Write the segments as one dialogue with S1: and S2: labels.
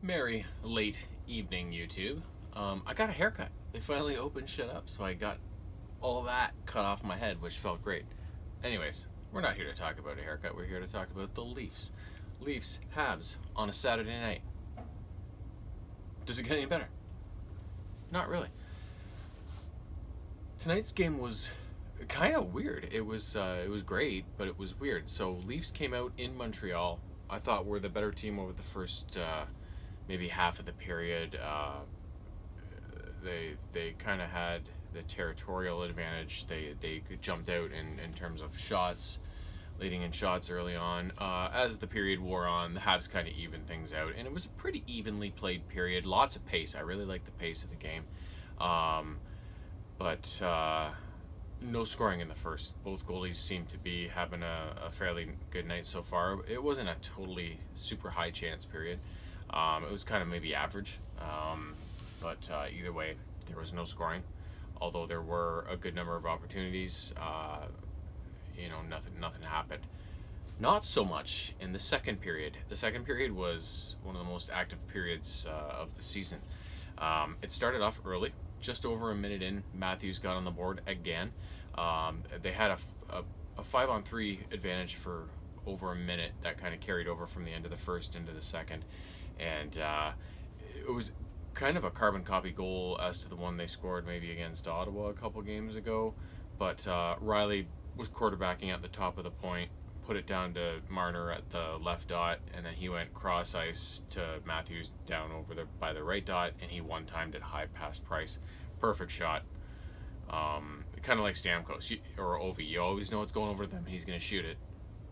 S1: Merry late evening, YouTube. I got a haircut. They finally opened shit up, so I got all that cut off my head, which felt great. Anyways, we're not here to talk about a haircut. We're here to talk about the Leafs. Leafs, Habs on a Saturday night. Does it get any better? Not really. Tonight's game was kind of weird. It was great, but it was weird. So Leafs came out in Montreal. I thought were the better team over the first maybe half of the period. They kind of had the territorial advantage. They jumped out in terms of shots, leading in shots early on. As the period wore on, the Habs kind of evened things out, and it was a pretty evenly played period. Lots of pace. I really liked the pace of the game, but no scoring in the first. Both goalies seemed to be having a fairly good night so far. It wasn't a totally super high chance period. It was kind of maybe average, but either way, there was no scoring. Although there were a good number of opportunities, nothing happened. Not so much in the second period. The second period was one of the most active periods of the season. It started off early, just over a minute in. Matthews got on the board again. They had a 5-on-3 advantage for over a minute that kind of carried over from the end of the first into the second, and it was kind of a carbon copy goal as to the one they scored maybe against Ottawa a couple games ago. But Riley was quarterbacking at the top of the point, put it down to Marner at the left dot, and then he went cross ice to Matthews down over by the right dot, and he one-timed it high past Price. Perfect shot. Kind of like Stamkos or Ovi. You always know what's going over them. He's going to shoot it.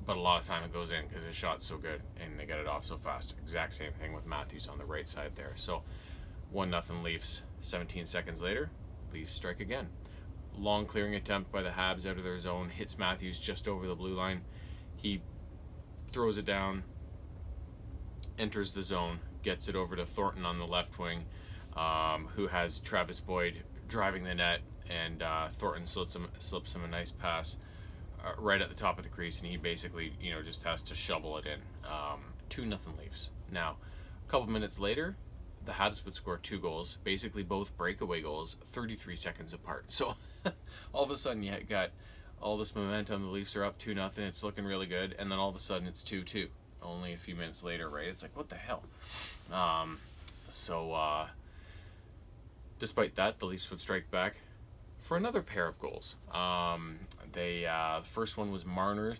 S1: But a lot of time it goes in because his shot's so good and they get it off so fast. Exact same thing with Matthews on the right side there. So 1-0 Leafs. 17 seconds later, Leafs strike again. Long clearing attempt by the Habs out of their zone. Hits Matthews just over the blue line. He throws it down, enters the zone, gets it over to Thornton on the left wing, who has Travis Boyd driving the net, and Thornton slips him a nice pass right at the top of the crease, and he basically, just has to shovel it in. 2-0 Leafs. Now, a couple minutes later, the Habs would score 2 goals, basically both breakaway goals, 33 seconds apart. So all of a sudden you got all this momentum. The Leafs are up 2-0. It's looking really good, and then all of a sudden it's 2-2. Only a few minutes later, right? It's like, what the hell? Despite that, the Leafs would strike back for another pair of goals. The first one was Marner.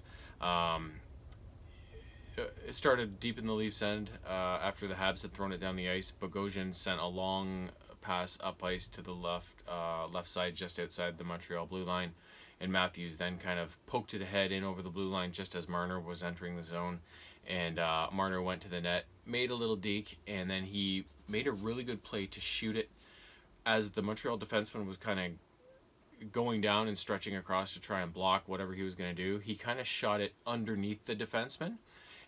S1: It started deep in the Leafs' end after the Habs had thrown it down the ice. Bogosian sent a long pass up ice to the left side, just outside the Montreal blue line, and Matthews then kind of poked it ahead in over the blue line just as Marner was entering the zone, and Marner went to the net, made a little deke, and then he made a really good play to shoot it as the Montreal defenseman was kind of going down and stretching across to try and block whatever he was going to do. He kind of shot it underneath the defenseman,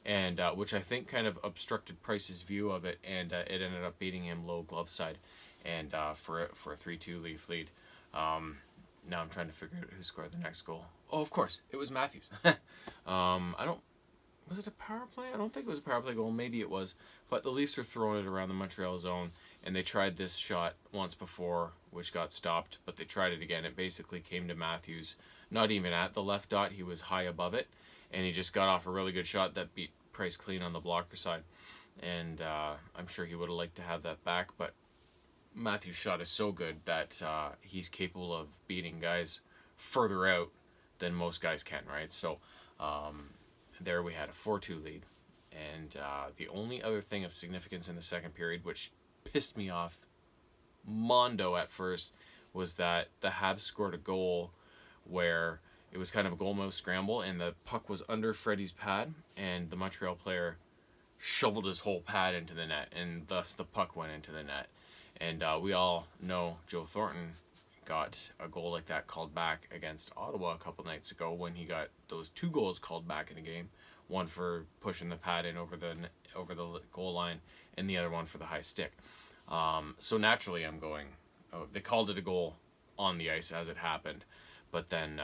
S1: and which I think kind of obstructed Price's view of it, and it ended up beating him low glove side, and for a 3-2 Leaf lead. Now I'm trying to figure out who scored the next goal. Oh, of course, it was Matthews. Was it a power play? I don't think it was a power play goal. Maybe it was. But the Leafs were throwing it around the Montreal zone, and they tried this shot once before, which got stopped, but they tried it again. It basically came to Matthews, not even at the left dot. He was high above it, and he just got off a really good shot that beat Price clean on the blocker side. And I'm sure he would have liked to have that back, but Matthews' shot is so good that he's capable of beating guys further out than most guys can, right? So there we had a 4-2 lead. And the only other thing of significance in the second period, which pissed me off mondo at first, was that the Habs scored a goal where it was kind of a goalmouth scramble, and the puck was under Freddie's pad, and the Montreal player shoveled his whole pad into the net, and thus the puck went into the net. And we all know Joe Thornton got a goal like that called back against Ottawa a couple nights ago when he got those 2 goals called back in a game. One for pushing the pad in over the goal line, and the other one for the high stick. So naturally I'm going, oh, they called it a goal on the ice as it happened. But then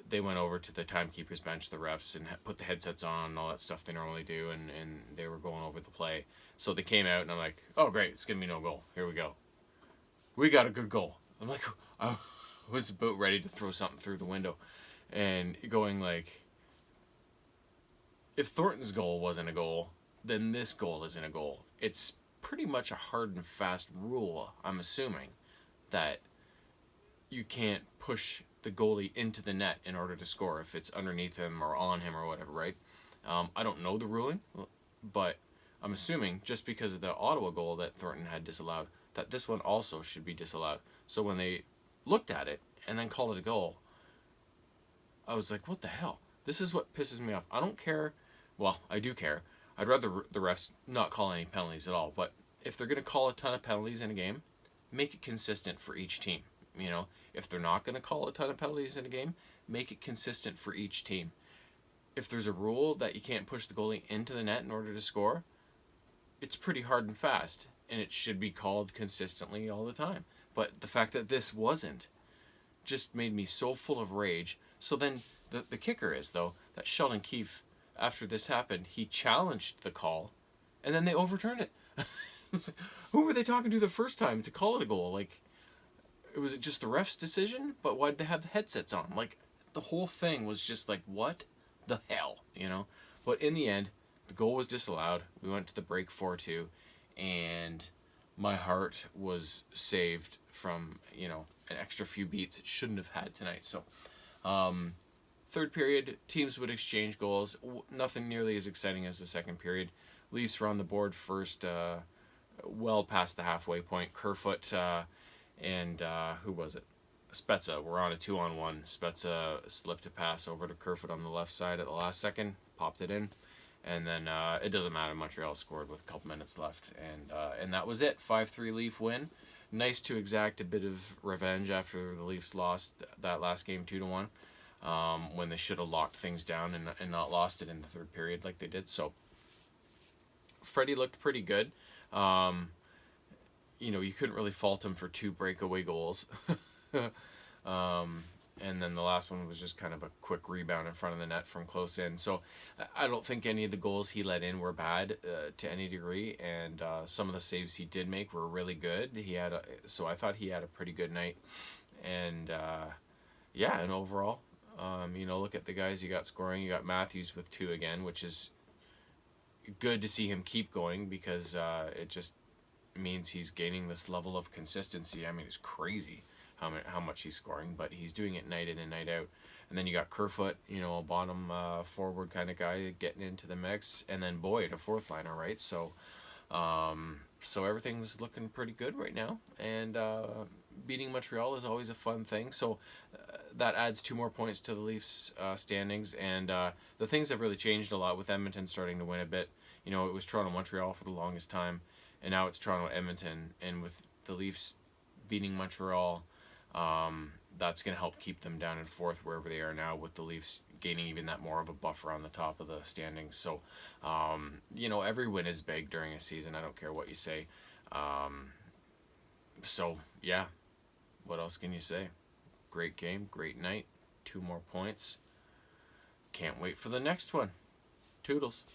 S1: they went over to the timekeeper's bench, the refs, and put the headsets on and all that stuff they normally do, and they were going over the play. So they came out, and I'm like, oh, great, it's going to be no goal. Here we go. We got a good goal. I'm like, I was about ready to throw something through the window and going like, if Thornton's goal wasn't a goal, then this goal isn't a goal. It's pretty much a hard and fast rule, I'm assuming, that you can't push the goalie into the net in order to score if it's underneath him or on him or whatever, right? I don't know the ruling, but I'm assuming just because of the Ottawa goal that Thornton had disallowed, that this one also should be disallowed. So when they looked at it and then called it a goal, I was like, what the hell? This is what pisses me off. I don't care. Well, I do care. I'd rather the refs not call any penalties at all. But if they're going to call a ton of penalties in a game, make it consistent for each team. You know, if they're not going to call a ton of penalties in a game, make it consistent for each team. If there's a rule that you can't push the goalie into the net in order to score, it's pretty hard and fast, and it should be called consistently all the time. But the fact that this wasn't just made me so full of rage. So then the kicker is, though, that Sheldon Keefe, after this happened, he challenged the call, and then they overturned it. Who were they talking to the first time to call it a goal? Like, was it just the ref's decision? But why'd they have the headsets on? Like, the whole thing was just like, what the hell, you know? But in the end, the goal was disallowed. We went to the break 4-2, and my heart was saved from, you know, an extra few beats it shouldn't have had tonight. So, third period, teams would exchange goals. Nothing nearly as exciting as the second period. Leafs were on the board first, well past the halfway point. Kerfoot and who was it? Spezza were on a 2-on-1. Spezza slipped a pass over to Kerfoot on the left side at the last second, popped it in, and then it doesn't matter. Montreal scored with a couple minutes left, and that was it. 5-3 Leaf win. Nice to exact a bit of revenge after the Leafs lost that last game 2-1, when they should have locked things down and not lost it in the third period like they did. So Freddie looked pretty good. You know, you couldn't really fault him for 2 breakaway goals. And then the last one was just kind of a quick rebound in front of the net from close in. So I don't think any of the goals he let in were bad to any degree, and some of the saves he did make were really good. So I thought he had a pretty good night, and yeah, and overall, you know, look at the guys you got scoring. You got Matthews with 2 again, which is good to see him keep going, because it just means he's gaining this level of consistency. I mean, it's crazy how much he's scoring, but he's doing it night in and night out. And then you got Kerfoot, you know, a bottom forward kind of guy getting into the mix, and then Boyd, a fourth liner, right? So everything's looking pretty good right now, and beating Montreal is always a fun thing. So that adds 2 more points to the Leafs standings, and the things have really changed a lot with Edmonton starting to win a bit. You know, it was Toronto-Montreal for the longest time, and now it's Toronto-Edmonton, and with the Leafs beating Montreal, that's going to help keep them down in 4th wherever they are now, with the Leafs gaining even that more of a buffer on the top of the standings. So, you know, every win is big during a season. I don't care what you say. So, yeah, what else can you say? Great game, great night, 2 more points. Can't wait for the next one. Toodles.